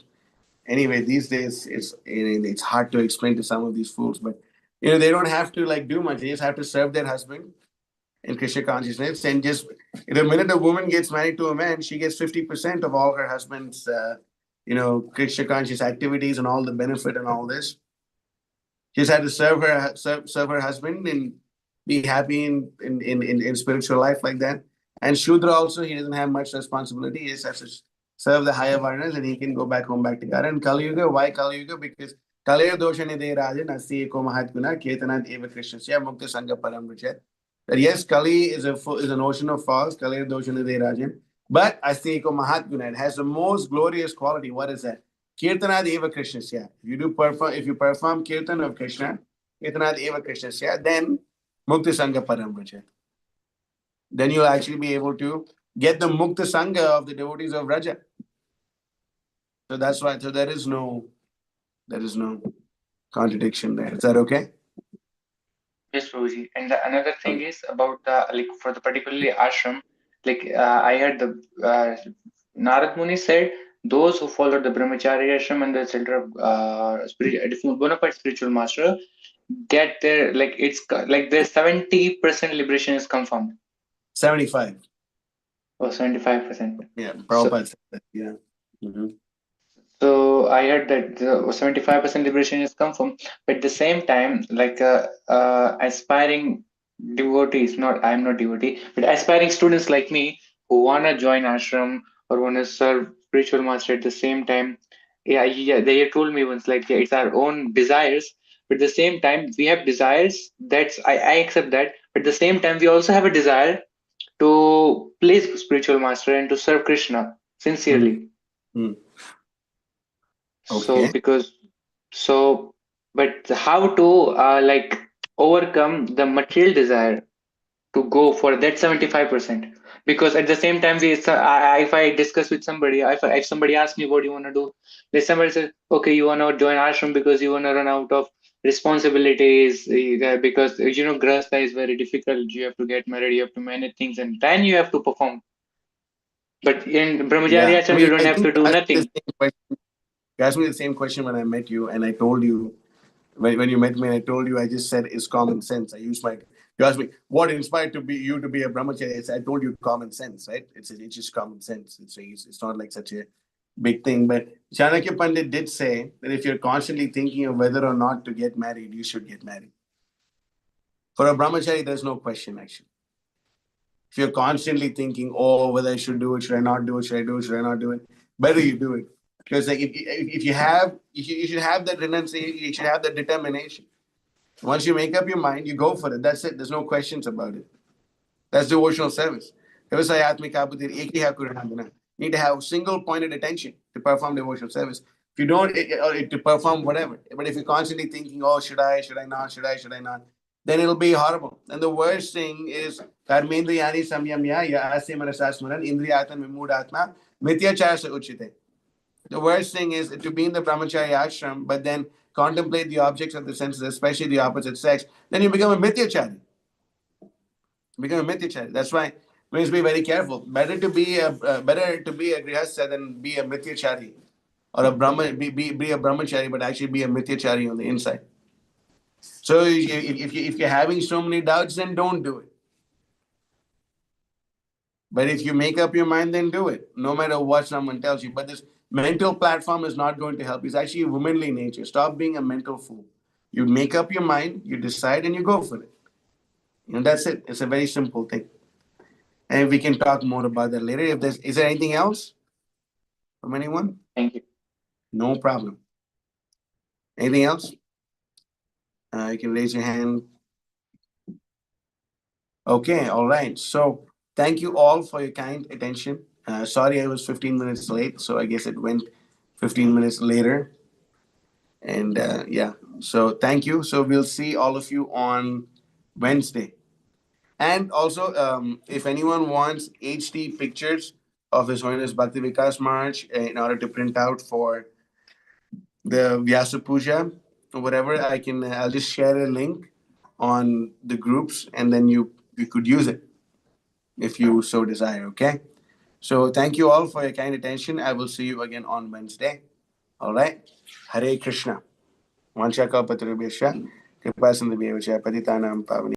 Anyway, these days it's hard to explain to some of these fools, but they don't have to like do much. They just have to serve their husband in Krishna consciousness, and just the minute a woman gets married to a man, she gets 50% of all her husband's Krishna conscious activities and all the benefit and all this. She just had to serve her husband and be happy in spiritual life like that. And Shudra also, he doesn't have much responsibility. He just has to serve the higher varnas and he can go back home back to God. And Kali Yuga, why Kali Yuga? Because Kalaya dosha nidhe rajan asti eko mahatguna ketanat eva krishnasya mukta sangha param ruchet. That yes, Kali is an ocean of false, Kalaya dosha nidhe rajan. But asti eko mahatguna, it has the most glorious quality. What is that? Kirtanad eva Krishnasya. If you perform kirtan of Krishna, Kirtanad eva Krishnasya, then Mukta Sangha Param Vraja. Then you'll actually be able to get the Mukta Sangha of the devotees of Vraja. So that's why. So there is no contradiction there. Is that okay? Yes, Prabhuji. And another thing is about the like for the particularly ashram, like I heard the Narad Muni said those who follow the brahmachari ashram and the center of bona fide spiritual master get their like it's like their 70% liberation is confirmed 75. or 75%. Yeah, Prabhupada said that. Yeah. Mhm. So I heard that the 75% liberation is confirmed, but at the same time, like aspiring devotees, I'm not devotee, but aspiring students like me who wanna join ashram or wanna serve spiritual master at the same time. Yeah, they told me once like it's our own desires, but at the same time we have desires. I accept that, but at the same time we also have a desire to please spiritual master and to serve Krishna sincerely. Mm. So Okay. but how to like overcome the material desire to go for that 75%? Because at the same time, if I discuss with somebody, if somebody asks me what you want to do, then somebody says, okay, you want to join ashram because you want to run out of responsibilities, because grahastha is very difficult. You have to get married, you have to manage things, and then you have to perform. But in brahmachari Yeah. ashram, you don't I have think to do you asked me the nothing. same question. You asked me the same question when I met you, and I told you when you met me, and I told you, I just said it's common sense. You asked me what inspired you to be a brahmachari. I told you common sense, right? It's just common sense. It's not like such a big thing. But Chanakya Pandit did say that if you're constantly thinking of whether or not to get married, you should get married. For a brahmachari, there's no question actually. If you're constantly thinking, oh, whether I should do it, should I not do it, should I do it, should I not do it, better you do it. Because like if you should have that renunciation, you should have that determination. Once you make up your mind, you go for it. That's it. There's no questions about it. That's devotional service. You need to have single-pointed attention to perform devotional service. If you don't, to perform whatever. But if you're constantly thinking, oh, should I not, should I not, then it'll be horrible. And the worst thing is, karmendriyani samyamya yasya manasasmaran indriyatan vimudatma mityachara uchite. The worst thing is to be in the brahmachari ashram, but then contemplate the objects of the senses, especially the opposite sex. Then you become a mityachari. That's why we must be very careful. Better to be a grihastha than be a mityachari, or a be a brahmachari, but actually be a mityachari on the inside. So if you're having so many doubts, then don't do it. But if you make up your mind, then do it, no matter what someone tells you. But this mental platform is not going to help. It's actually womanly nature. Stop being a mental fool. You make up your mind, you decide, and you go for it. And that's it. It's a very simple thing. And we can talk more about that later. Is there anything else from anyone? Thank you. No problem. Anything else? You can raise your hand. Okay, all right. So thank you all for your kind attention. Sorry I was 15 minutes late, so I guess it went 15 minutes later. And yeah, so thank you. So we'll see all of you on Wednesday. And also, if anyone wants HD pictures of His Holiness Bhakti Vikas Maharaj in order to print out for the Vyasa Puja or whatever, I'll just share a link on the groups, and then you could use it if you so desire. Okay. So thank you all for your kind attention. I will see you again on Wednesday. All right. Hare Krishna. Vancha kalpatarubhyascha kripa sindhubhyeva cha patitanam pavani